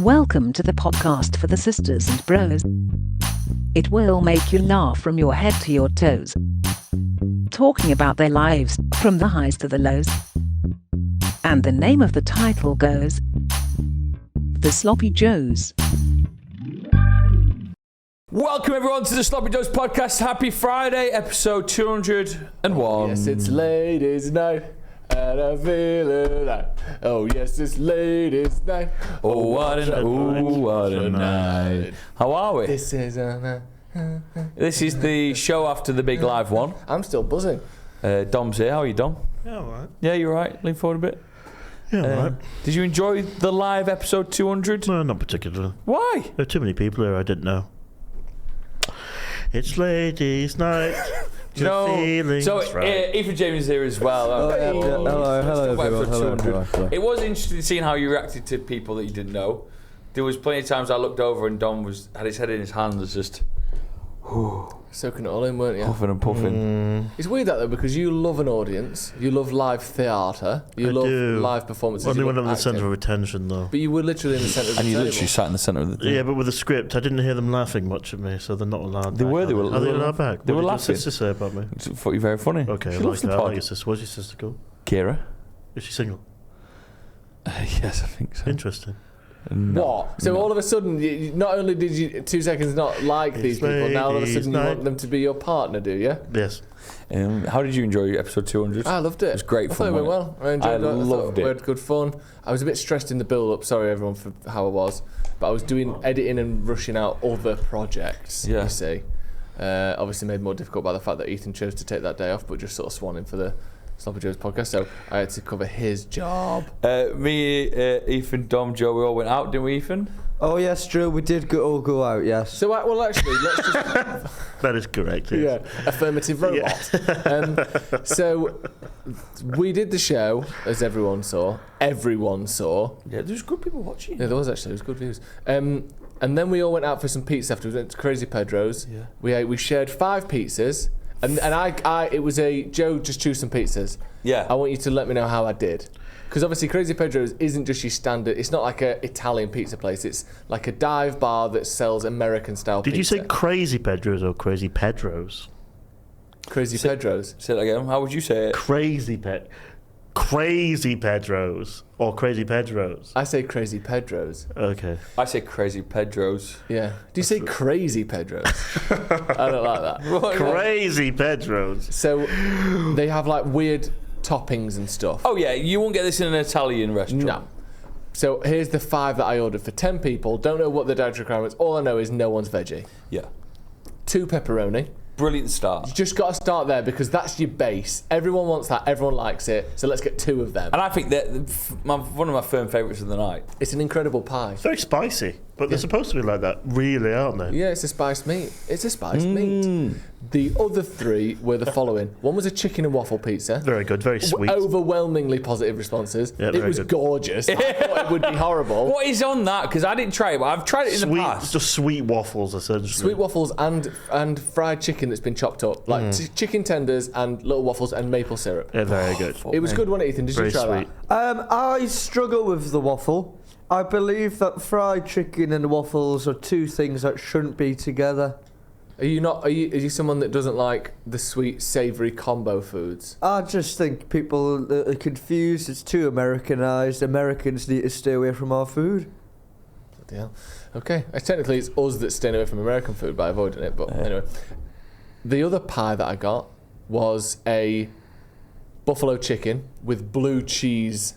Welcome to the podcast for the sisters and bros. It will make you laugh from your head to your toes. Talking about their lives, from the highs to the lows. And the name of the title goes, The Sloppy Joes. Welcome everyone to the Sloppy Joes Podcast. Happy Friday, episode 201. Yes, it's ladies' night, and I feel it like. Oh yes, it's ladies' night. Oh what a night. How are we? This is This is the show after the big live one. I'm still buzzing. Dom's here. How are you, Dom? Yeah, alright. Yeah, you're right. Lean forward a bit. Yeah, alright. Did you enjoy the live episode 200? No, not particularly. Why? There are too many people here I didn't know. It's ladies' night. Do you know? So right. Ethan James is here as well. Hello everyone. It was interesting seeing how you reacted to people that you didn't know. There was plenty of times I looked over and Dom had his head in his hands, just Soaking it all in, weren't you? puffing and puffing. It's weird that though, because you love an audience, you love live theatre, you love live performances. Only you when love I'm in the centre acting. of attention, though. But you were literally in the centre of the And you table. literally sat in the centre of the thing. Yeah, but with the script, I didn't hear them laughing much at me, so they're not allowed. They back, were. are They were Are they allowed allowed- back? they were What laughing. did your sister say about me? I thought you were very funny. Okay, She I loves like the that. I pod. like your sister. What's your sister called? Kira? Is she single? Yes, I think so. Interesting. No. What? So all of a sudden, not only did you 2 seconds not like these It's people, now all of a ladies' sudden you night. want them to be your partner, do you? Yes. How did you enjoy episode 200? I loved it. It was great I fun, thought it went wasn't well. I enjoyed it. loved We it. had good fun. I was a bit stressed in the build-up. Sorry, everyone, for how I was. But I was doing editing and rushing out other projects, Yeah. you see. Obviously made more difficult by the fact that Ethan chose to take that day off, but just sort of swan in for the Sloppy Joes podcast. So I had to cover his job. Me, Ethan, Dom, Joe, we all went out, didn't we, Ethan? Oh yes, Drew, we did all go out, yes. So, well, actually, let's just... That is correct. Yes. Yeah, affirmative robot. So we did the show, as everyone saw. Everyone saw. Yeah, there's good people watching. Yeah, there was actually. It was good views. And then we all went out for some pizza afterwards. We went to Crazy Pedro's. Yeah. We shared 5 pizzas. And I it was a, Joe, just choose some pizzas. Yeah. I want you to let me know how I did. Because obviously Crazy Pedro's isn't just your standard, it's not like a Italian pizza place, it's like a dive bar that sells American style pizza. Did you say Crazy Pedro's or Crazy Pedro's? Crazy Pedro's? Say that again. How would you say it? Crazy Pedro's or Crazy Pedro's? I say Crazy Pedro's. Okay. I say Crazy Pedro's. Yeah. Do you say Crazy Pedro's? I don't like that. Crazy Pedro's. So they have like weird toppings and stuff. Oh yeah, you won't get this in an Italian restaurant. No. So here's the 5 that I ordered for 10 people. Don't know what the dietary requirements. All I know is no one's veggie. Yeah. 2 pepperoni. Brilliant start. You just got to start there because that's your base. Everyone wants that. Everyone likes it. So let's get 2 of them. And I think that one of my firm favourites of the night. It's an incredible pie. It's very spicy, but they're supposed to be like that, really, aren't they? Yeah, it's a spiced meat. It's a spiced meat. The other 3 were the following. One was a chicken and waffle pizza. Very good, very sweet. Overwhelmingly positive responses. Yeah, it very was good. gorgeous. I thought it would be horrible. What is on that? Because I didn't try it, but I've tried it in the past. Just sweet waffles, essentially. Sweet waffles and fried chicken that's been chopped up. Like chicken tenders and little waffles and maple syrup. Yeah, very good. It was good, wasn't it, Ethan? Did Very you try sweet. that? I struggle with the waffle. I believe that fried chicken and waffles are 2 things that shouldn't be together. Are you someone that doesn't like the sweet savoury combo foods? I just think people are confused. It's too Americanized. Americans need to stay away from our food. Bloody hell. Okay. Technically, it's us that's staying away from American food by avoiding it. But anyway, the other pie that I got was a buffalo chicken with blue cheese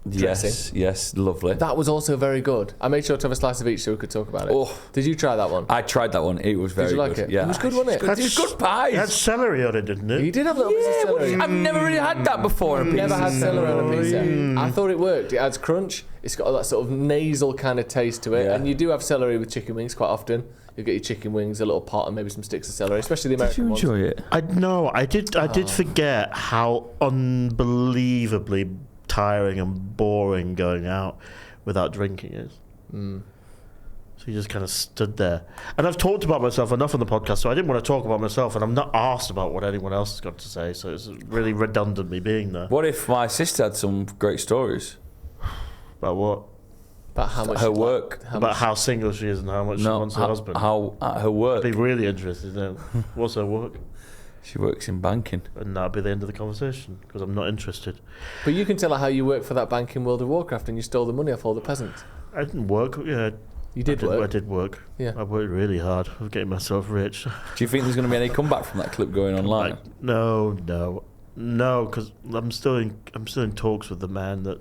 dressing. Yes, lovely. That was also very good. I made sure to have a slice of each so we could talk about it. Oh. Did you try that one? I tried that one. It was very Did you like good. it? Yeah. It was good, wasn't it? It was good pies. It had celery on it, didn't it? You did have little bits of celery. I've never really had that before. on a Never pizza. had celery on a pizza. I thought it worked. It adds crunch. It's got that sort of nasal kind of taste to it. Yeah. And you do have celery with chicken wings quite often. You get your chicken wings, a little pot, and maybe some sticks of celery, especially the Did you American ones. enjoy it? I did forget how unbelievably tiring and boring going out without drinking is. So you just kind of stood there. And I've talked about myself enough on the podcast, so I didn't want to talk about myself, and I'm not asked about what anyone else has got to say, so it's really redundant me being there. What if my sister had some great stories? About what? About how much her work. About how single she is and how much she wants her husband. How at her work. I'd be really interested in what's her work. She works in banking. And that'd be the end of the conversation, because I'm not interested. But you can tell her how you work for that bank in World of Warcraft and you stole the money off all the peasants. I didn't work, yeah. You did work? I did work. Yeah. I worked really hard of getting myself rich. Do you think there's going to be any comeback from that clip going online? No, because I'm still in talks with the man that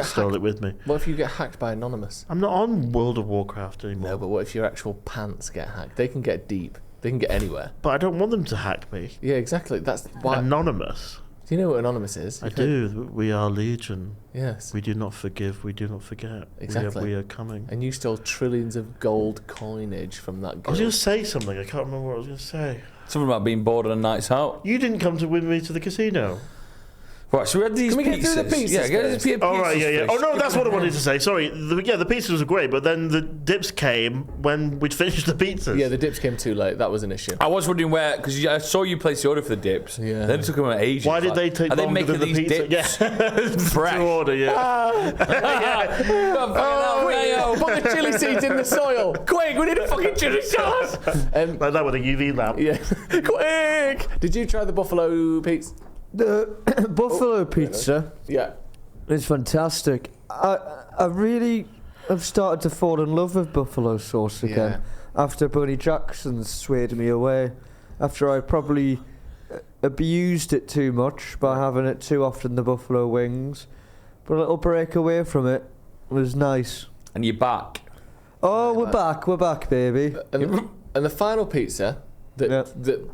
stole it with me. What if you get hacked by Anonymous? I'm not on World of Warcraft anymore. No, but what if your actual pants get hacked? They can get deep. They can get anywhere. But I don't want them to hack me. Yeah, exactly. That's why. Anonymous. Do you know what Anonymous is? I do. We are Legion. Yes. We do not forgive. We do not forget. Exactly. We are coming. And you stole trillions of gold coinage from that I was girl. going to say something. I can't remember what I was going to say. Something about being bored on a nights out. You didn't come with me to the casino. Right, so we had these Can we pizzas. get through the pizzas Yeah, get first? the pizzas. Oh, right, yeah. first. Oh, no, that's what I wanted to say. Sorry. The pizzas were great, but then the dips came when we'd finished the pizzas. Yeah, the dips came too late. That was an issue. I was wondering where, because I saw you place the order for the dips. Yeah. Then it took them ages. Why did they take Are they longer making than the these pizza? dips Yeah. fresh? To order, yeah. Oh, quick, put the chili seeds in the soil. Quick, we need a fucking chili sauce. Like that with a UV lamp. Yeah. Quick. Did you try the buffalo pizza? The buffalo pizza Yeah. is fantastic. I really have started to fall in love with buffalo sauce again after Bunny Jackson swayed me away. After I probably abused it too much by having it too often, the buffalo wings. But a little break away from it was nice. And you're back. Oh, we're back, baby. And the final pizza that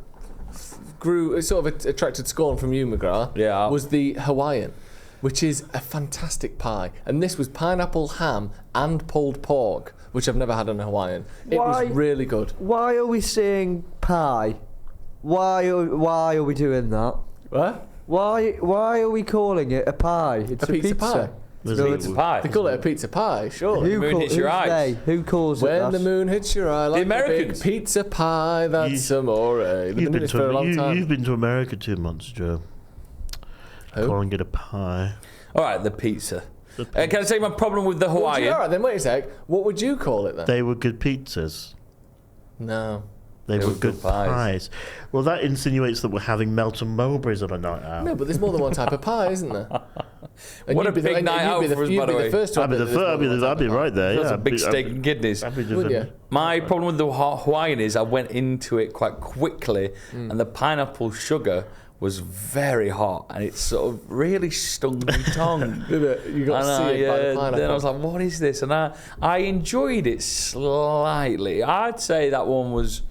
grew, it sort of attracted scorn from you, McGrath, was the Hawaiian, which is a fantastic pie. And this was pineapple, ham, and pulled pork, which I've never had on a Hawaiian. It was really good. Why are we saying pie? Why are we doing that? What? Why are we calling it a pie? It's A pizza pie. No, it's a pie. They call it a pizza pie, surely. The moon hits your eyes. Who calls it When that? the moon hits your eye like Americans. a big pizza pie, that's amore. They've been doing this for a long time. You've been to America 2 months, Joe. Who? Calling it a pie. All right, the pizza. Can I say my problem with the Hawaiian? All right, then wait a sec. What would you call it then? They were good pizzas. No. They were good pies. Well, that insinuates that we're having Melton Mowbrays on a night out. No, but there's more than one type of pie, isn't there? And What you'd a be big night out for us, by the way. the first I'd be right there. That's Yeah, a big steak and kidneys. Would you? My problem with the Hawaiian is I went into it quite quickly, and the pineapple sugar was very hot, and it sort of really stung my tongue. Did it? You got to see it by the pineapple. Then I was like, what is this? And I enjoyed it slightly. I'd say that one was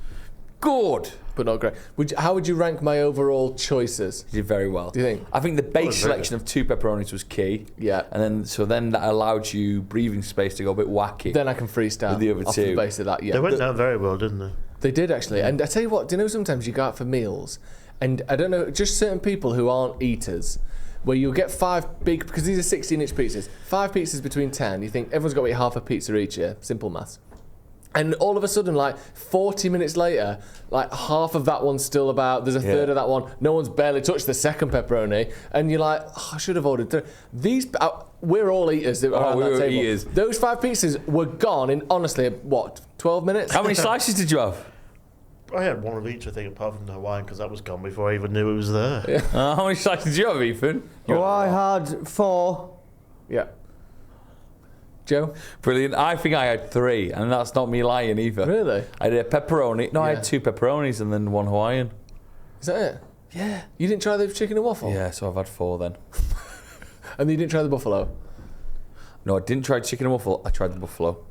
good. But not great. How would you rank my overall choices? You did very well. Do you think? I think the base selection of 2 pepperonis was key. Yeah. And then that allowed you breathing space to go a bit wacky. Then I can freestyle With the other off two. the base of that, yeah. They went down very well, didn't they? They did, actually. And I tell you what, do you know sometimes you go out for meals, and I don't know, just certain people who aren't eaters, where you'll get 5 big, because these are 16-inch pizzas, 5 pizzas between 10, you think everyone's got to eat half a pizza each, yeah? Simple maths. And all of a sudden, like 40 minutes later, like half of that one's still about, there's a third of that one, no one's barely touched the second pepperoni, and you're like, oh, I should have ordered 3. These, we're all eaters around that table. Eaters. Those 5 pizzas were gone in, honestly, what, 12 minutes? How many slices did you have? I had one of each, I think, apart from the Hawaiian, because that was gone before I even knew it was there. Yeah. How many slices did you have, Ethan? I had 4. Yeah. Joe? Brilliant. I think I had 3, and that's not me lying either. Really? I did a pepperoni. No, I had 2 pepperonis and then 1 Hawaiian. Is that it? Yeah. You didn't try the chicken and waffle? Yeah, so I've had 4 then. And you didn't try the buffalo? No, I didn't try chicken and waffle. I tried the buffalo.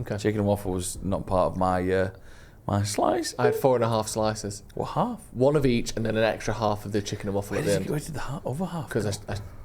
Okay. Chicken and waffle was not part of my my slice. I had 4.5 slices. What, half? 1 of each, and then an extra half of the chicken and waffle at the end. Where did the other half? Because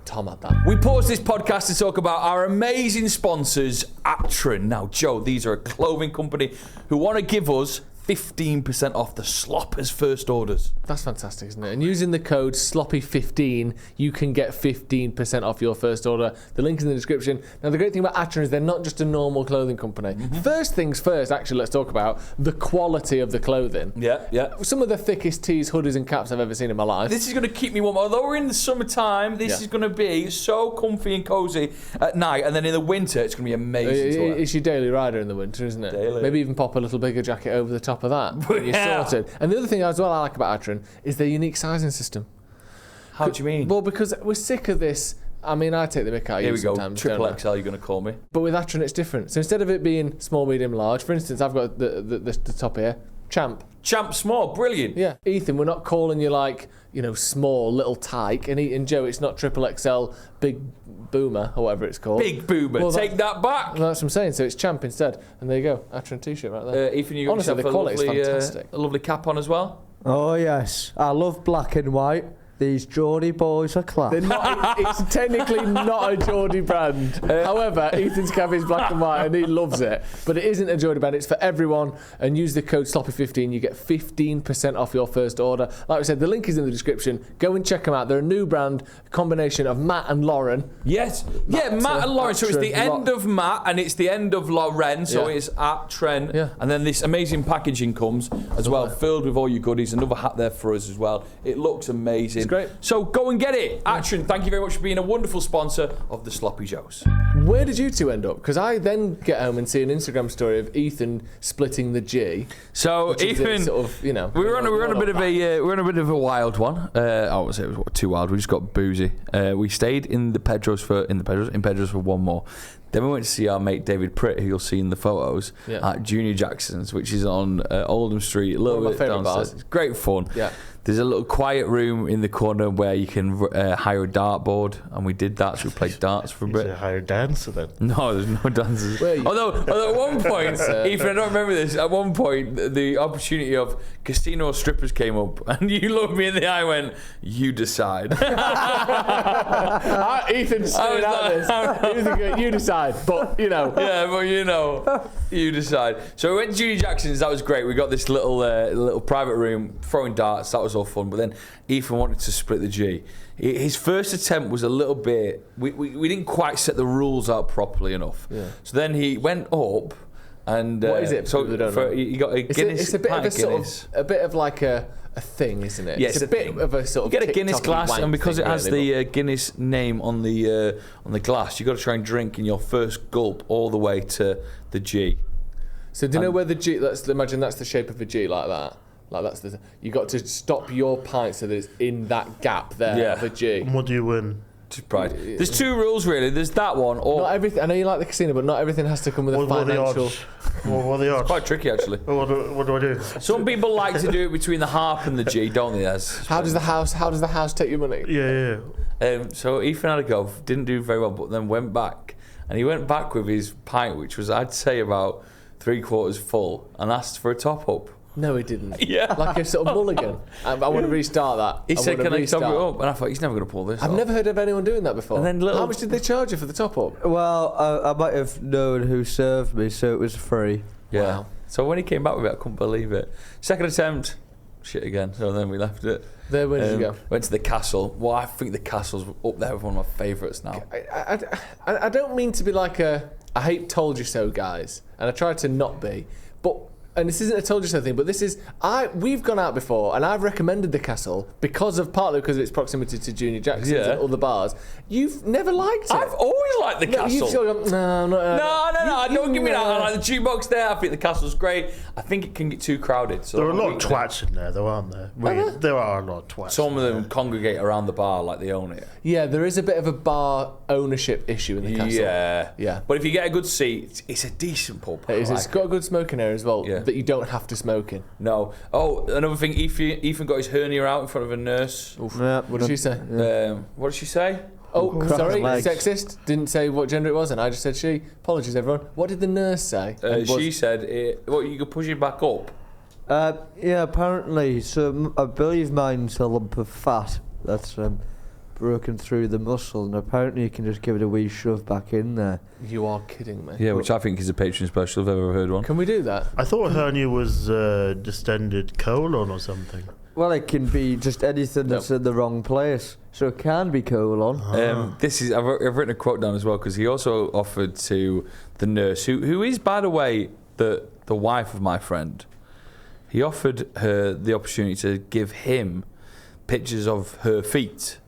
Tom had that. We paused this podcast to talk about our amazing sponsors, Aton. Now, Joe, these are a clothing company who want to give us 15% off the Sloppers first orders. That's fantastic, isn't it? And using the code SLOPPY15, you can get 15% off your first order. The link is in the description. Now, the great thing about Aton is they're not just a normal clothing company. First things first, actually, let's talk about the quality of the clothing. Yeah. Some of the thickest tees, hoodies, and caps I've ever seen in my life. This is going to keep me warm. Although we're in the summertime, this is going to be so comfy and cozy at night, and then in the winter, it's going to be amazing to wear. It's your daily rider in the winter, isn't it? Daily. Maybe even pop a little bigger jacket over the top of that. You're sorted. And the other thing as well I like about Aton is their unique sizing system. How do you mean? Well, because we're sick of this. I mean, I take the mick out of Here you we go. sometimes. Triple XL, you're going to call me. But with Aton, it's different. So instead of it being small, medium, large, for instance, I've got the top here, Champ. Champ small, brilliant. Yeah. Ethan, we're not calling you like, small, little tyke. And Joe, it's not triple XL, big boomer, or whatever it's called. Big boomer. Well, take that back. Well, that's what I'm saying. So it's Champ instead. And there you go. Aton t-shirt right there. Ethan, you got Honestly, yourself the quality's fantastic. A lovely cap on as well. Oh, yes. I love black and white. These Geordie boys are class. They're not, it's technically not a Geordie brand. However, Ethan's cap is black and white and he loves it. But it isn't a Geordie brand, it's for everyone. And use the code SLOPPY15, you get 15% off your first order. Like I said, the link is in the description. Go and check them out. They're a new brand, a combination of Matt and Lauren. Yes. Matt and Lauren. So it's the end of Matt and it's the end of Lauren. So it's at Trent. Yeah. And then this amazing packaging comes as well, filled with all your goodies. Another hat there for us as well. It looks amazing. Great. So go and get it. Aton, thank you very much for being a wonderful sponsor of the Sloppy Joes. Where did you two end up? Because I then get home and see an Instagram story of Ethan splitting the G. So Ethan, sort of, we're on a bit of a wild one. I won't say it was too wild. We just got boozy. We stayed in Pedro's for one more. Then we went to see our mate David Pritt, who you'll see in the photos, at Junior Jackson's, which is on Oldham Street, a little bit downstairs. It's great fun. Yeah. There's a little quiet room in the corner where you can hire a dartboard, and we did that. So we played darts for a bit. Did you hire a dancer then? No, there's no dancers. Although at one point, Ethan, I don't remember this. At one point, the opportunity of casino strippers came up, and you looked me in the eye, and went, "You decide." Ethan stared at this. He was thinking, "You decide," but Yeah, but you decide. So we went to Junior Jackson's. That was great. We got this little private room, throwing darts. That was all fun. But then Ethan wanted to split the G. His first attempt was a little bit. We didn't quite set the rules out properly enough. Yeah. So then he went up, and what is it? So he got a Guinness. It's a bit of a sort of a bit of like a thing, isn't it? Yeah, it's a bit of a sort of. You get a Guinness glass, and because it has the Guinness name on the glass, you got to try and drink in your first gulp all the way to the G. So do you know where the G? Let's imagine that's the shape of a G, like that. Like that's you got to stop your pint so that it's in that gap there of a G. And what do you win? Just pride. There's two rules really. There's that one, or not everything. I know you like the casino, but not everything has to come with a financial. What are the odds? It's quite tricky actually. What do I do? Some people like to do it between the harp and the G, don't they? How does the house take your money? Yeah. So Ethan had a go, didn't do very well, but then went back, and he went back with his pint, which was I'd say about 3/4 full, and asked for a top up. No, he didn't. Yeah. Like a sort of mulligan. I want to restart that. He said, "Can I top it up?" And I thought, he's never going to pull this I've off. never heard of anyone doing that before. And then how much did they charge you for the top up? Well, I might have known who served me, so it was free. Yeah. Wow. So when he came back with it, I couldn't believe it. Second attempt, shit again. So then we left it. Where did you go? Went to the castle. Well, I think the castle's up there with one of my favourites now. I don't mean to be like I hate told you so guys, and I try to not be, but. And this isn't a told you so thing, but this is we've gone out before, and I've recommended the castle partly because of its proximity to Junior Jackson's and other bars. You've never liked it. I've always liked the castle. You've sort of gone, no. Don't give me that. I like the jukebox there. I think the castle's great. I think it can get too crowded. So there are a lot of twats in there, though, aren't there? There are a lot of twats. Some of them congregate around the bar like they own it. Yeah, there is a bit of a bar ownership issue in the castle. Yeah. But if you get a good seat, it's a decent pub. It's got a good smoking area as well that you don't have to smoke in. No. Oh, another thing, Ethan got his hernia out in front of a nurse. Yeah, what did she say? What did she say? Oh, sorry, sexist. Didn't say what gender it was, and I just said she. Apologies, everyone. What did the nurse say? She said, you could push it back up. Yeah, apparently. So I believe mine's a lump of fat. That's broken through the muscle, and apparently you can just give it a wee shove back in there. You are kidding me. Yeah, which I think is a Patreon special if I've ever heard one. Can we do that? I thought hernia was distended colon or something. Well, it can be just anything that's in the wrong place, so it can be colon. I've written a quote down as well, because he also offered to the nurse, who is, by the way, the wife of my friend. He offered her the opportunity to give him pictures of her feet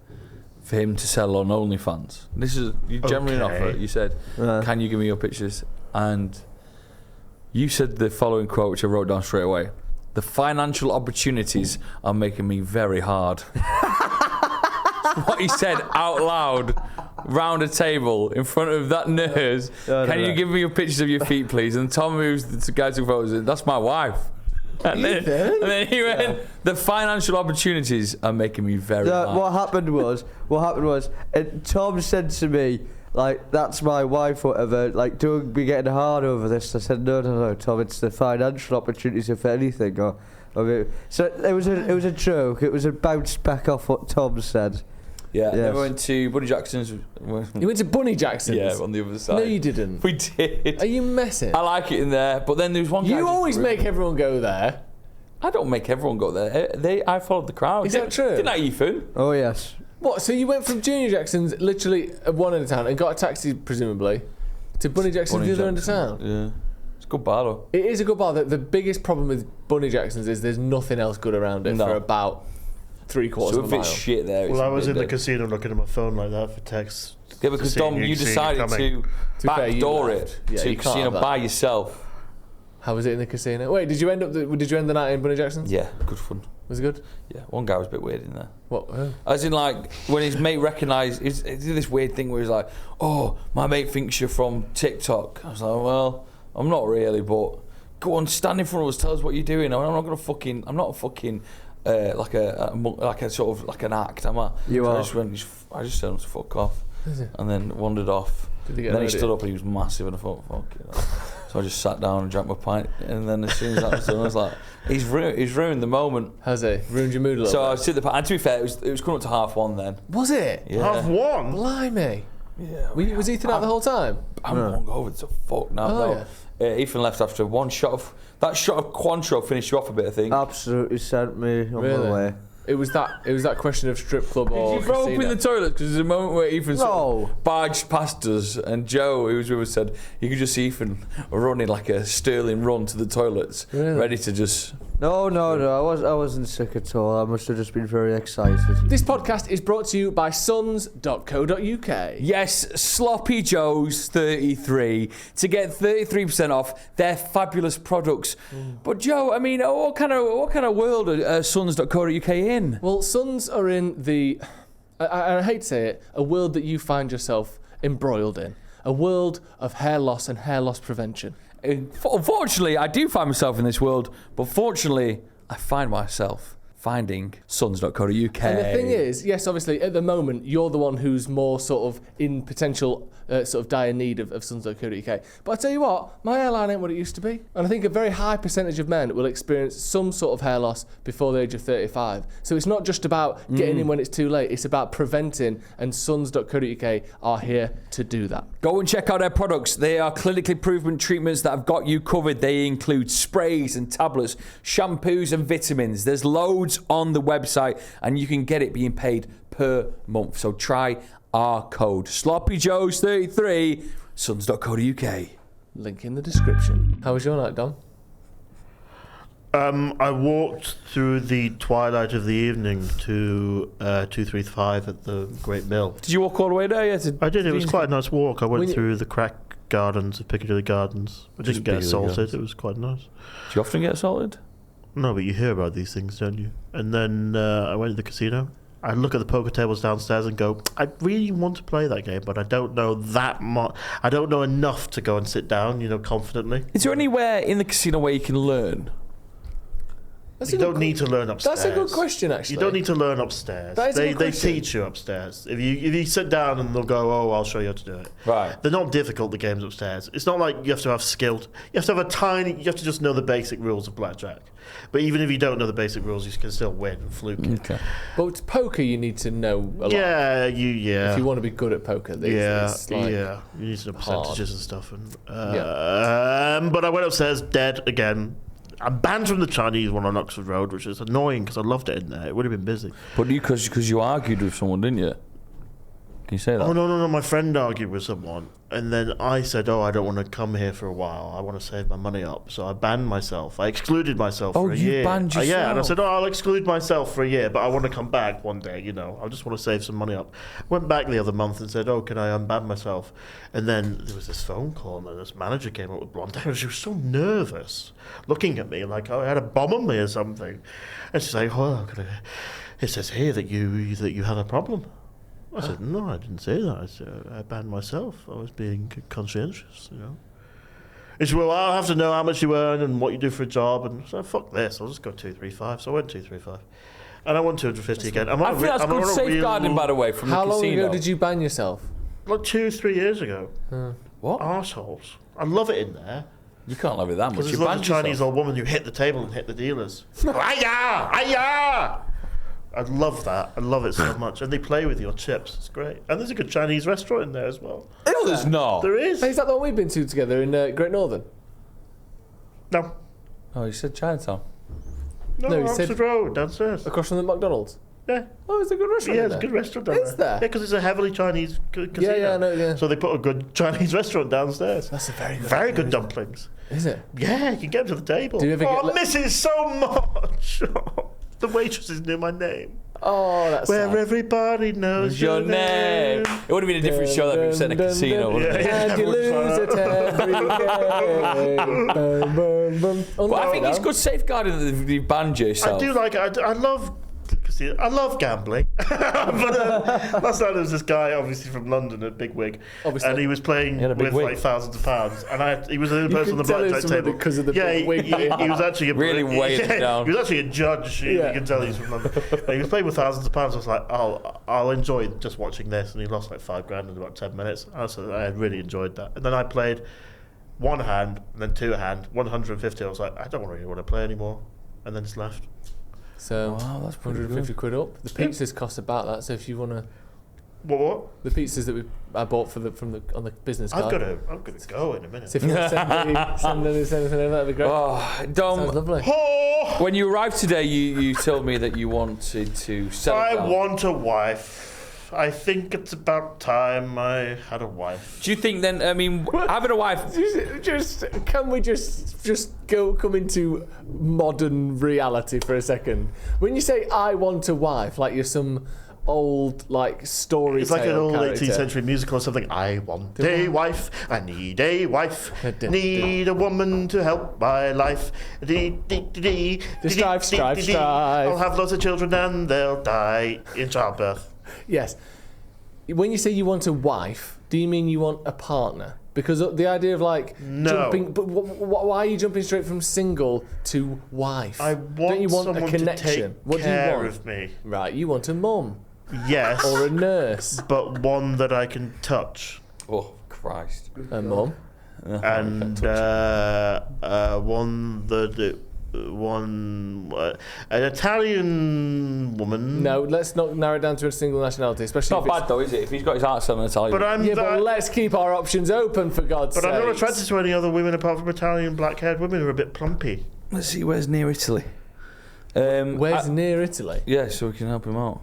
for him to sell on OnlyFans. This is generally an offer. You said, "Can you give me your pictures?" And you said the following quote, which I wrote down straight away: "The financial opportunities are making me very hard." What he said out loud, round a table in front of that nurse. Can you give me your pictures of your feet, please? And Tom, who's the guy who took photos, that's my wife. And then he went, "The financial opportunities are making me very hard." What happened was, Tom said to me, like, "That's my wife," whatever, like, "Don't be getting hard over this." I said, no, Tom, it's the financial opportunities, if anything. So it was a joke. It was a bounce back off what Tom said. Yeah, yes. We went to Bunny Jackson's. You went to Bunny Jackson's? Yeah, on the other side. No, you didn't. We did. Are you messing? I like it in there, but then there's one guy. You always make everyone go there. I don't make everyone go there. I followed the crowd. Is that true? Didn't I, Ethan? Oh, yes. What, so you went from Junior Jackson's, literally at one end of town, and got a taxi, presumably, to Bunny Jackson's the other end of town? Yeah. It's a good bar, though. It is a good bar. The biggest problem with Bunny Jackson's is there's nothing else good around it for about 3/4 of a mile. So if it's shit there, it's Well, I was in the bit. casino looking at my phone like that for texts. Yeah, because Dom, you decided to backdoor it Yeah, to you a can't casino have that. by yourself. How was it in the casino? Wait, did you end the night in Bunny Jackson's? Yeah, good fun. Was it good? Yeah, one guy was a bit weird in there. What? As in, like, when his mate recognised, he did this weird thing where he's like, "Oh, my mate thinks you're from TikTok." I was like, "Well, I'm not really, but go on, stand in front of us, tell us what you're doing. I'm not a fucking like a sort of like an act, am I?" You so are. I just told him to fuck off, and then wandered off. Did he get And then he ready? stood up and he was massive, and I thought, fuck it. So I just sat down and drank my pint, and then as soon as that was done, I was like, he's ruined the moment. Has he? Ruined your mood a little So I bit? took the pint, and to be fair, it was coming up to 1:30 then. Was it? Yeah. 1:30? Blimey. Yeah. Was Ethan out the whole time? I'm hungover to fuck now. Oh, no. Ethan left after one shot of Cointreau finished you off a bit, I think. Absolutely sent me on Really? my way. It was that question of strip club or Did you throw up casino. in the toilet? Because there's a moment where Ethan sort No. of barged past us, and Joe, who was with us, said you could just see Ethan running like a Sterling run to the toilets, Really? ready to just. No, I wasn't sick at all. I must have just been very excited. This podcast is brought to you by sons.co.uk. Yes, Sloppy Joe's 33 to get 33% off their fabulous products. But Joe, I mean, what kind of world are sons.co.uk in? Well, Sons are in the, I hate to say it, a world that you find yourself embroiled in. A world of hair loss and hair loss prevention. Unfortunately, I do find myself in this world, but fortunately, I find myself finding sons.co.uk. And the thing is, yes, obviously, at the moment, you're the one who's more sort of in potential sort of dire need of sons.co.uk. But I tell you what, my hairline ain't what it used to be. And I think a very high percentage of men will experience some sort of hair loss before the age of 35. So it's not just about getting in when it's too late, it's about preventing, and sons.co.uk are here to do that. Go and check out their products. They are clinically proven treatments that have got you covered. They include sprays and tablets, shampoos and vitamins. There's loads on the website, and you can get it being paid per month. So try our code SloppyJoes33, sons.co.uk. Link in the description. How was your night, Dom? I walked through the twilight of the evening to 235 at the Great Mill. Did you walk all the way there? I did. It was quite a nice walk. I When went you- through the crack gardens of Piccadilly Gardens. I Just didn't get Piccadilly assaulted. Gardens. It was quite nice. Do you often get assaulted? No, but you hear about these things, don't you? And then I went to the casino. I look at the poker tables downstairs and go, I really want to play that game, but I don't know that much. I don't know enough to go and sit down, confidently. Is there anywhere in the casino where you can learn? That's You a good don't need to learn upstairs. That's a good question, actually. You don't need to learn upstairs. That is a They good question. teach you upstairs. If you sit down and they'll go, oh, I'll show you how to do it. Right. They're not difficult, the games upstairs. It's not like you have to have skilled. You have to have you have to just know the basic rules of blackjack. But even if you don't know the basic rules, you can still win and fluke it. Okay. But with poker, you need to know a lot. Yeah, If you want to be good at poker, it's like You need to know hard. percentages and stuff. But I went upstairs dead again. I'm banned from the Chinese one on Oxford Road, which is annoying because I loved it in there. It would have been busy. But because you argued with someone, didn't you? Can you say that? Oh, no. My friend argued with someone. And then I said, I don't want to come here for a while. I want to save my money up. So I banned myself. I excluded myself for a year. Oh, you banned yourself? Yeah, and I said, I'll exclude myself for a year, but I want to come back one day, I just want to save some money up. Went back the other month and said, can I unban myself? And then there was this phone call, and then this manager came up with blonde hair, and she was so nervous, looking at me like I had a bomb on me or something. And she's like, it says here that you have a problem. I said, no, I didn't say that. I said, I banned myself. I was being conscientious, And she said, well, I'll have to know how much you earn and what you do for a job. And so, fuck this, I'll just go 235. So I went 235. And I won 250 again. I think that's good safeguarding, by the way, from How the long casino. ago did you ban yourself? Like 2-3 years ago. What? Arseholes. I love it in there. You can't love it that much. Because You there's lots banned of Chinese yourself. old woman who hit the table and hit the dealers. Aya! Aya! I love that. I love it so much. And they play with your chips. It's great. And there's a good Chinese restaurant in there as well. No, there's not. There is. Is that the one we've been to together in Great Northern? No. Oh, you said Chinatown. No, No, he said- Oxford Road, downstairs. Across from the McDonald's? Yeah. Oh, it's a good restaurant. Yeah, in it's a there. good restaurant down Is there? Yeah, because it's a heavily Chinese casino. Yeah, I know, yeah. So they put a good Chinese restaurant downstairs. That's a very good Very good dumplings. Is it? Yeah, you can get them to the table. Do you ever get misses so much. The waitresses knew my name. Oh, that's Where sad. everybody knows What's your name? It would have been a different show that we set in a casino, wouldn't it? Yeah. And you lose at every game. Boom, boom, boom. But I think it's good safeguarding that you've banned yourself. I do like it. I love gambling. But last night there was this guy, obviously from London, a big wig, Obviously. and he was playing He had a big with wig. like thousands of pounds, and he was the only person on the can tell blackjack it's table because of the yeah, big wig. he was actually Really weighing it down. He was actually a judge. Yeah. You can tell he's from London. And he was playing with thousands of pounds. I was like, I'll enjoy just watching this, and he lost like $5,000 in about 10 minutes. I really enjoyed that. And then I played one hand, and then two hand, 150. I was like, I don't really want to play anymore, and then just left. So, Wow, that's pretty 150 quid up. The pizzas cost about that. So if you want to, What? the pizzas that I bought on the business card. I'm gonna go in a minute. So if you want to send anything over, that'd be great. Oh, Sounds Dom, lovely. Oh, when you arrived today, you told me that you wanted to settle I down. want a wife. I think it's about time I had a wife. Do you think then, having a wife... Can we just come into modern reality for a second? When you say I want a wife, like you're some old story. It's like an old character. 18th century musical or something. I want a wife. I need a wife. Need a woman to help my life. Strive, strive, strive. I'll have lots of children and they'll die in childbirth. Yes. When you say you want a wife, do you mean you want a partner? Because the idea of No. jumping, but why are you jumping straight from single to wife? I want Don't you want someone a connection? to take What do you care want? of me. Right, you want a mum Yes, or a nurse. but one that I can touch. Oh, Christ. A mum. And an Italian woman. No, let's not narrow it down to a single nationality, especially Not if it's... bad though, is it? If he's got his heart set on Italian. But I'm Yeah, but let's keep our options open, for God's sake. but I'm not attracted to any other women apart from Italian black-haired women who are a bit plumpy. Let's see, where's near Italy? Where's near Italy? Yeah, so we can help him out.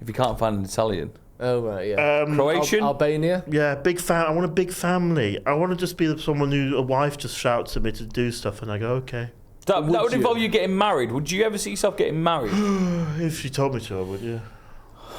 If you can't find an Italian. Oh, right, yeah. Croatian? Albania? Yeah, I want a big family. I want to just be someone who a wife just shouts at me to do stuff, and I go, okay. That would you? involve you getting married. Would you ever see yourself getting married? If she told me to, I would. Yeah.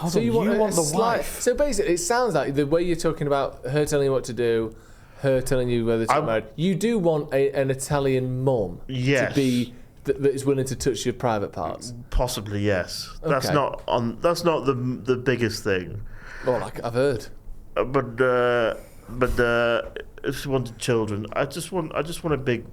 So you want the slight... wife. So basically, it sounds like the way you're talking about her telling you what to do, her telling you whether to get married, you do want an Italian mum Yes. to be... That is willing to touch your private parts. Possibly, yes. That's Okay. not the biggest thing. Well, like I've heard. But But if you wanted children, I just want a big.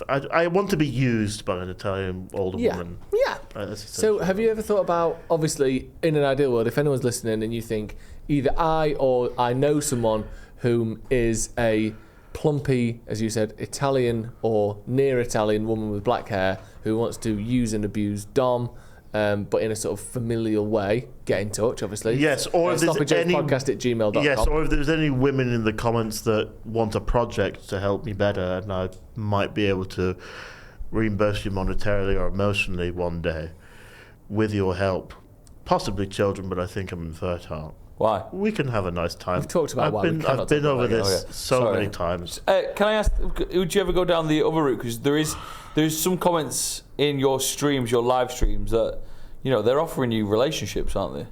I want to be used by an Italian older woman. Yeah. So have you ever thought about, obviously, in an ideal world, if anyone's listening and you think either I or I know someone whom is a plumpy, as you said, Italian or near Italian woman with black hair who wants to use and abuse Dom, but in a sort of familial way, get in touch, obviously. Yes, or if there's any SloppyJoesPodcast@gmail.com. Yes, or if there's any women in the comments that want a project to help me better, and I might be able to reimburse you monetarily or emotionally one day with your help. Possibly children, but I think I'm infertile. Why? We can have a nice time. We've talked about I've been over this many times. Can I ask, would you ever go down the other route? Because there's some comments in your streams, your live streams, that, you know, they're offering you relationships, aren't they?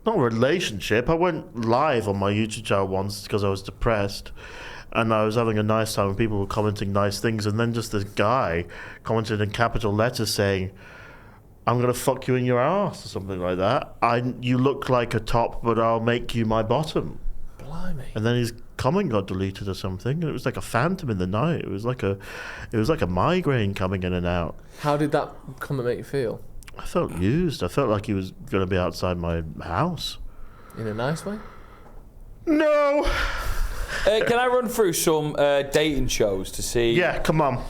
Not a relationship. I went live on my YouTube channel once because I was depressed. And I was having a nice time and people were commenting nice things. And then just this guy commented in capital letters saying, I'm going to fuck you in your ass or something like that. You look like a top, but I'll make you my bottom. Blimey. And then his comment got deleted or something. And it was like a phantom in the night. It was like a migraine coming in and out. How did that comment make you feel? I felt used. I felt like he was going to be outside my house. In a nice way? No. Can I run through some dating shows to see? Yeah, come on.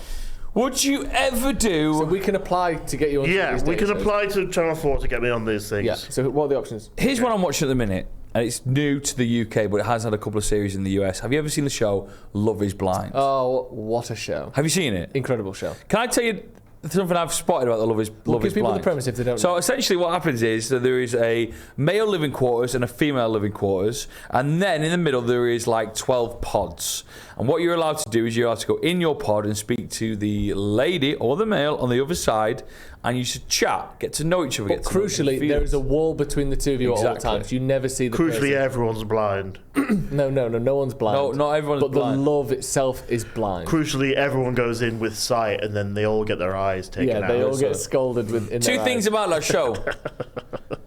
Would you ever do... So we can apply to get you on these we can shows. apply to Channel 4 to get me on these things. Yeah, so what are the options? Here's one I'm watching at the minute, and it's new to the UK, but it has had a couple of series in the US. Have you ever seen the show Love is Blind? Oh, what a show. Have you seen it? Incredible show. Can I tell you something I've spotted about the Love is Give Blind? people the premise if they don't So know. essentially what happens is that there is a male living quarters and a female living quarters, and then in the middle there is like 12 pods. And what you're allowed to do is you're allowed to go in your pod and speak to the lady or the male on the other side, and you should chat, get to know each other. But crucially, there is a wall between the two of you at all times. You never see the Crucially, person. everyone's blind. No one's blind. No, not everyone's but blind. But the love itself is blind. Crucially, everyone goes in with sight, and then they all get their eyes taken out. Yeah, they all get scolded with. In Two their things eyes. about that show.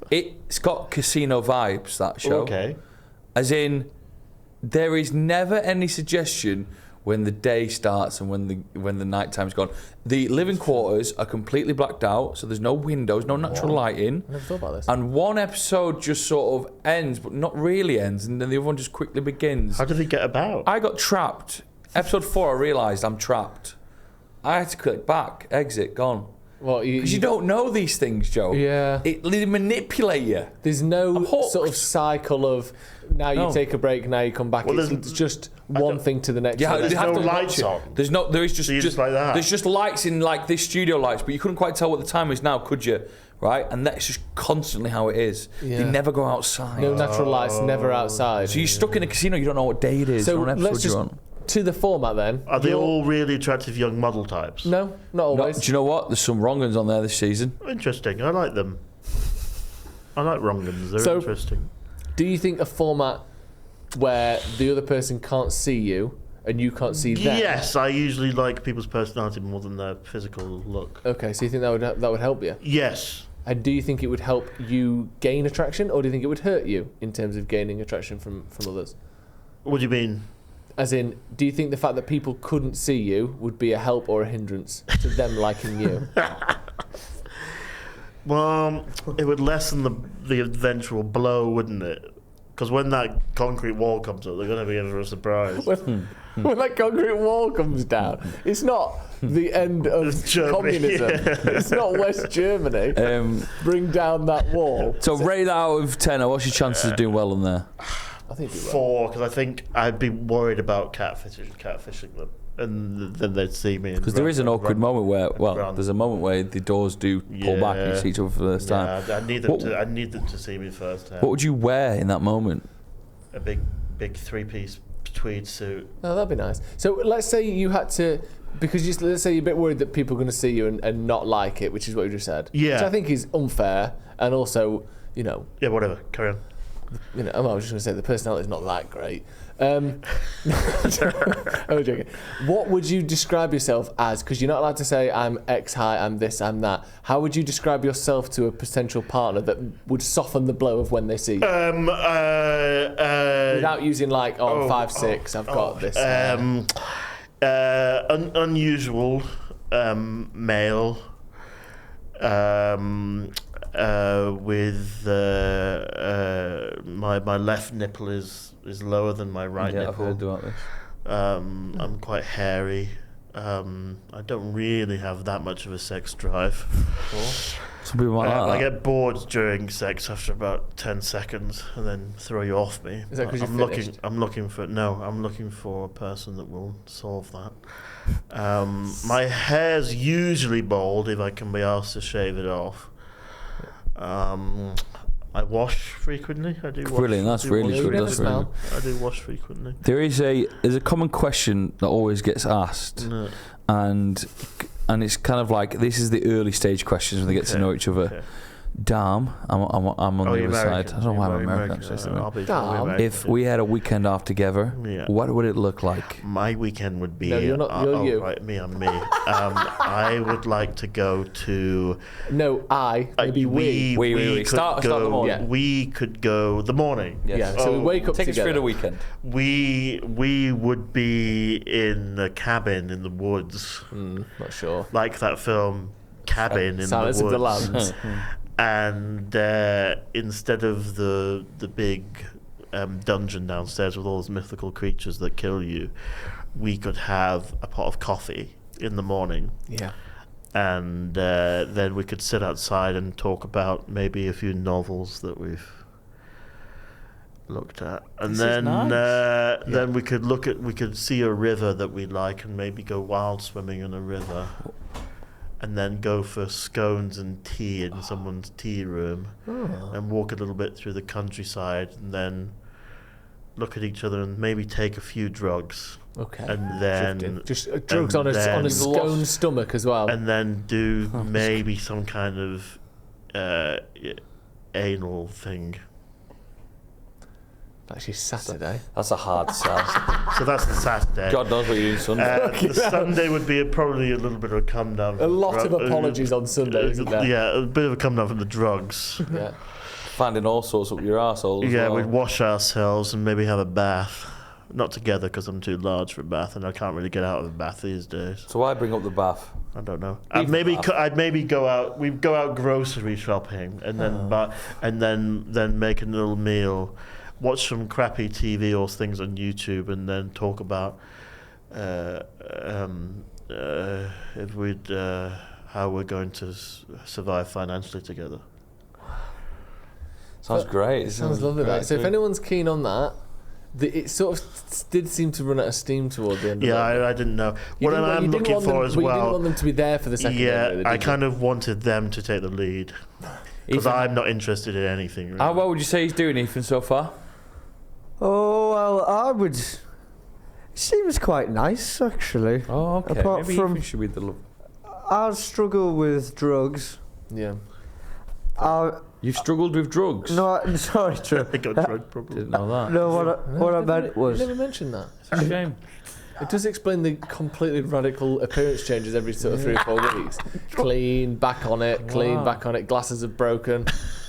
It's got casino vibes, that show. Okay. As in, there is never any suggestion when the day starts and when the night time's gone. The living quarters are completely blacked out, so there's no windows, no natural lighting. I never thought about this. And one episode just sort of ends, but not really ends, and then the other one just quickly begins. How did they get about? I got trapped. Episode 4, I realised I'm trapped. I had to click back, exit, gone. Well, Because you don't know these things, Joe. Yeah. They manipulate you. There's no hooked. sort of cycle of now you take a break, now you come back. Well, it's just one thing to the next. Yeah, thing. There's no lights on. There is just, So you just like that? There's just lights in like this studio lights, but you couldn't quite tell what the time is now, could you? Right, and that's just constantly how it is. Yeah. They never go outside. No natural lights, never outside. So you're stuck in a casino. You don't know what day it is. So what episode let's you're just on. to the format then. Are they all really attractive young model types? No, not No, always. do you know what? There's some wrong uns on there this season. Interesting. I like them. I like wrong-uns. They're So- interesting. Do you think a format where the other person can't see you and you can't see them? Yes, I usually like people's personality more than their physical look. Okay, so you think that would help you? Yes. And do you think it would help you gain attraction, or do you think it would hurt you in terms of gaining attraction from others? What do you mean? As in, do you think the fact that people couldn't see you would be a help or a hindrance to them liking you? Well, it would lessen the eventual blow, wouldn't it? Because when that concrete wall comes up, they're going to be in for a surprise. When that concrete wall comes down, it's not the end of Germany, communism. yeah. It's not West Germany. Bring down that wall. So rate that out of 10. What's your chances of doing well on there? I think you're right. 4, because I think I'd be worried about catfishing them, and then they'd see me. Because there is an awkward moment where, there's a moment where the doors do pull back and you see each other for the first time. I need them to see me first. What would you wear in that moment? A big 3-piece tweed suit. Oh, that'd be nice. So let's say you had to, because let's say you're a bit worried that people are going to see you and not like it, which is what you just said. Yeah. Which I think is unfair, and also, Yeah, whatever. Carry on. I was just going to say the personality is not that great. I'm joking. What would you describe yourself as? Because you're not allowed to say I'm X height, I'm this, I'm that. How would you describe yourself to a potential partner that would soften the blow of when they see you? Without using like, I'm 5'6", I've got this. Unusual male. With my left nipple is lower than my right nipple. I've heard about this. I'm quite hairy. I don't really have that much of a sex drive. Some people might like I that. get bored during sex after about 10 seconds and then throw you off me. Is that because you're finished? I'm looking for a person that will solve that. My hair's usually bald if I can be asked to shave it off. I wash frequently. I do wash. Brilliant, that's really good. That's really good. I do wash frequently. There's a common question that always gets asked, No. and it's kind of like, this is the early stage questions when they get to know each other. Okay. Dam, I'm on the other side. I don't know why I'm American. If we had a weekend off together, what would it look like? My weekend would be. No, you're not. You're you. Right, I'm me. I would like to go to. No, maybe we. We. Could Start go, the morning. Yeah. We could go the morning. Yes. Yeah. So we wake up Take together. us through the weekend. We would be in a cabin in the woods, Not sure. like that film Cabin in Silence the of Woods. the Lambs. And instead of the big dungeon downstairs with all those mythical creatures that kill you, we could have a pot of coffee in the morning. Yeah. And then we could sit outside and talk about maybe a few novels that we've looked at. And This then is nice. then we could see a river that we like and maybe go wild swimming in a river. And then go for scones and tea in someone's tea room, and walk a little bit through the countryside, and then look at each other and maybe take a few drugs. Okay. And then just drugs on a scone stomach as well. And then do maybe some kind of anal thing. Actually, Saturday. That's a hard sell. So that's the Saturday. God knows what you do Sunday. The Sunday would be probably a little bit of a come down. A lot of apologies on Sunday, isn't there? Yeah, a bit of a come down from the drugs. Yeah. Finding all sorts up your arsehole as well. We'd wash ourselves and maybe have a bath. Not together because I'm too large for a bath and I can't really get out of a bath these days. So why bring up the bath? I don't know. I'd maybe go out. We'd go out grocery shopping and then then make a little meal. Watch some crappy TV or things on YouTube, and then talk about if we'd how we're going to survive financially together. Sounds great. It sounds lovely. That. So if anyone's keen on that, it sort of did seem to run out of steam toward the end. Yeah, of I didn't know. You What I'm looking for as You well. didn't want them to be there for the second. Yeah, really, I did kind of wanted them to take the lead because I'm not interested in anything. Really. How well would you say he's doing, Ethan, so far? Oh, well, I would. Seems quite nice, actually. Oh, okay. Apart Maybe from- Ethan should be the love. I struggle with drugs. Yeah. You've struggled with drugs? No, I'm sorry, True. I got drug problem. Didn't know that. No, what I meant was. You never mentioned that. It's a shame. It does explain the completely radical appearance changes every sort of 3 or 4 weeks. Clean, back on it, clean, back on it. Glasses have broken.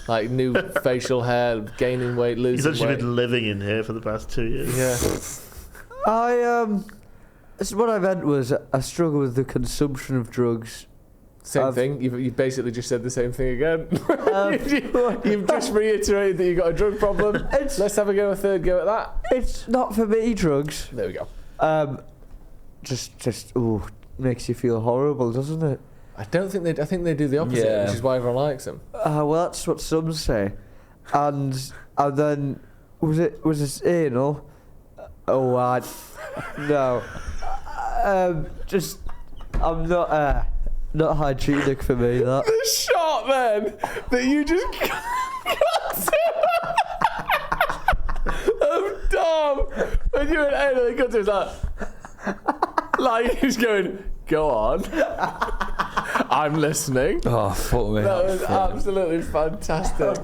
Like new facial hair, gaining weight, losing He's actually weight. been living in here for the past 2 years. Yeah. What I meant was I struggle with the consumption of drugs. Same thing. You basically just said the same thing again. You've just reiterated that you've got a drug problem. Let's have a third go at that. It's not for me, drugs. There we go. Just makes you feel horrible, doesn't it? I think they do the opposite, which is why everyone likes them. Well, that's what some say. And then was it anal? No. I'm not hygienic for me. That. The shot then that you just got to of Dom when you were at anal, he got to his like he's going, go on. I'm listening. Oh, fuck me. That was absolutely fantastic.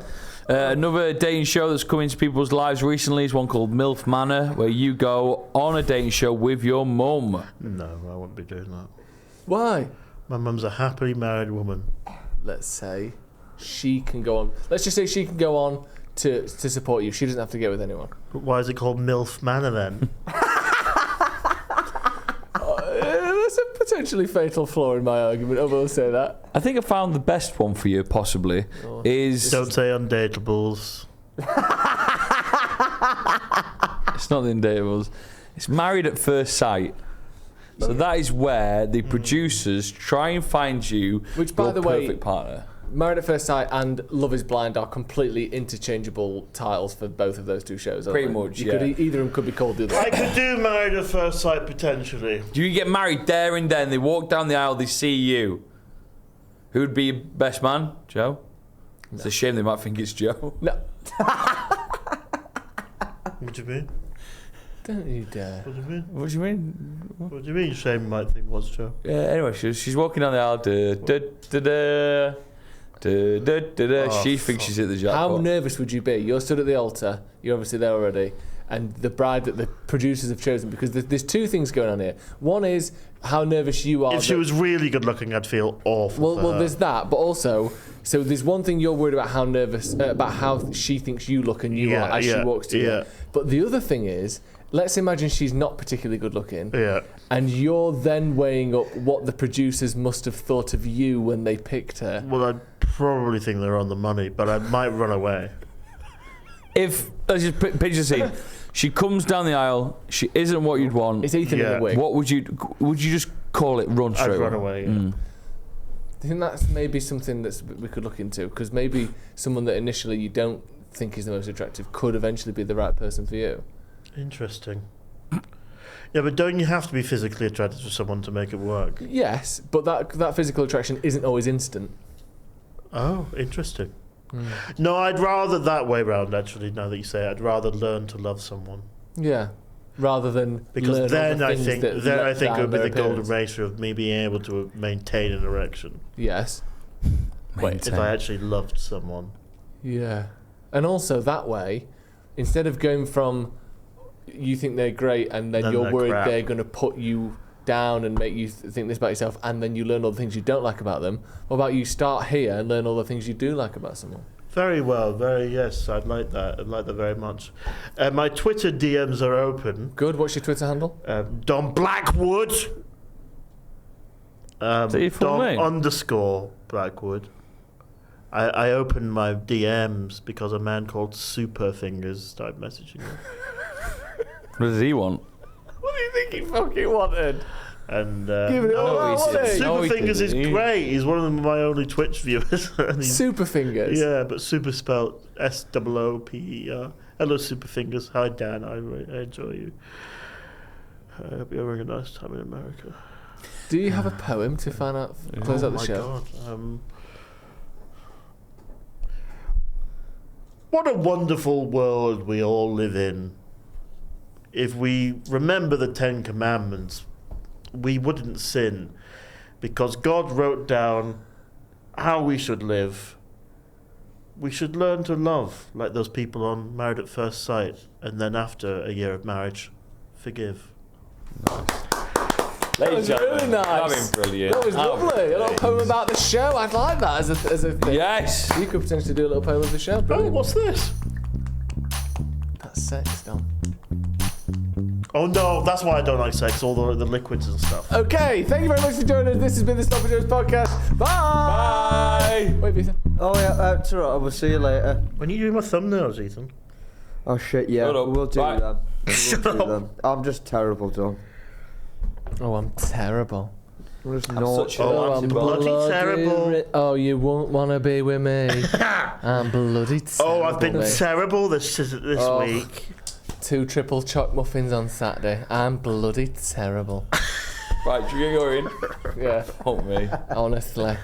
Another dating show that's come into people's lives recently is one called MILF Manor, where you go on a dating show with your mum. No, I wouldn't be doing that. Why? My mum's a happily married woman. Let's say she can go on. Let's just say she can go on to support you. She doesn't have to get with anyone. But why is it called MILF Manor then? There's a potentially fatal flaw in my argument. I will say that. I think I found the best one for you, possibly, is... Don't say undateables. It's not the Undateables. It's Married at First Sight. So that is where the producers try and find you Which, by your the way, perfect partner. Married at First Sight and Love is Blind are completely interchangeable titles for both of those two shows. Pretty aren't they? much, You could, either of them could be called the other. I could do Married at First Sight potentially. Do you get married there and then? They walk down the aisle, they see you. Who would be your best man? Joe? No. It's a shame they might think it's Joe. No. What do you mean? Don't you dare. What do you mean? What do you mean? What do you mean? Shame might think was Joe. Anyway, she's walking down the aisle. She thinks she's at the jackpot. How nervous would you be? You're stood at the altar. You're obviously there already. And the bride that the producers have chosen, because there's two things going on here. One is how nervous you are. If she was really good looking, I'd feel awful. Well, there's that, but also, so there's one thing you're worried about how nervous, about how she thinks you look and you are as she walks to you. But the other thing is, let's imagine she's not particularly good looking. Yeah. And you're then weighing up what the producers must have thought of you when they picked her. Well, I'd probably think they're on the money, but I might run away. If, let's just picture the scene. She comes down the aisle, she isn't what you'd want. It's Ethan in a wig. What would you just call it run straight I'd run away, yeah. Do you think that's maybe something that we could look into? Because maybe someone that initially you don't think is the most attractive could eventually be the right person for you. Interesting. Yeah, but don't you have to be physically attracted to someone to make it work? Yes, but that physical attraction isn't always instant. Oh, interesting. No, I'd rather that way round, actually, now that you say it. I'd rather learn to love someone. Yeah. Rather than because then I think it would be the golden appearance. ratio of me being able to maintain an erection. Yes. Wait, if I actually loved someone. Yeah. And also that way, instead of going from you think they're great and then you're worried they're going to put you down and make you think this about yourself, and then you learn all the things you don't like about them, what about you start here and learn all the things you do like about someone? Very well, yes, I'd like that. I'd like that very much. My Twitter DMs are open. Good. What's your Twitter handle? Dom Blackwood. Dom _ Blackwood. I opened my DMs because a man called Superfingers started messaging me. What does he want? What do you think he fucking wanted? And Give it all Superfingers is great. He's one of my only Twitch viewers. Superfingers? Yeah, but super spelled SOOPER. Hello, Superfingers. Hi, Dan. I enjoy you. I hope you're having a nice time in America. Do you have a poem to close out the show? God. What a wonderful world we all live in. If we remember the 10 Commandments, we wouldn't sin, because God wrote down how we should live. We should learn to love like those people on Married at First Sight, and then after a year of marriage, forgive. That was really nice. That was brilliant. That was lovely. A little poem about the show. I'd like that as a thing. Yes. You could potentially do a little poem of the show. Brilliant. Oh, what's this? That's sex, Dom. Oh no, that's why I don't like sex, all the liquids and stuff. Okay, thank you very much for joining us. This has been the SloppyJoesPodcast. Bye! Bye! Wait, Ethan. Oh yeah, it's alright, I will see you later. When are you doing my thumbnails, Ethan? Oh shit, yeah, Shut up. we'll do Bye. them. Shut We'll do up. them. I'm just terrible, John. Oh, I'm terrible. I'm just I'm not. such a Oh, naughty I'm boy. bloody terrible. Oh, you won't want to be with me. I'm bloody terrible. Oh, I've been mate. terrible this week. 2 triple choc muffins on Saturday. I'm bloody terrible. Right, do you get going? Yeah, Fuck me. honestly.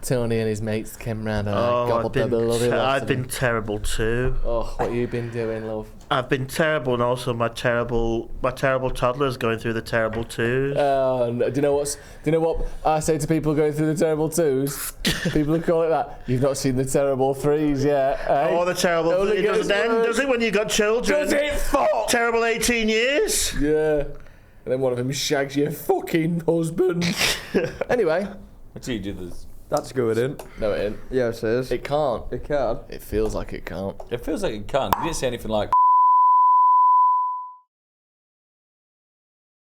Tony and his mates came round and I Oh, gobbled the bloody lot I've of been them. terrible too. Oh, what you been doing, love? I've been terrible, and also my terrible toddler's going through the terrible twos. Oh, no. Do you know what I say to people going through the terrible twos? People who call it that. You've not seen the terrible threes yet. Eh? Oh, the terrible. Only It doesn't gets end, worse. does it, when you got children? Does it? Fuck! Terrible 18 years. Yeah. And then one of them shags your fucking husband. Anyway. What do you do this? That's going in. No, it ain't. Yes, it is. It can't. It can. It feels like it can't. It feels like it can. You didn't say anything like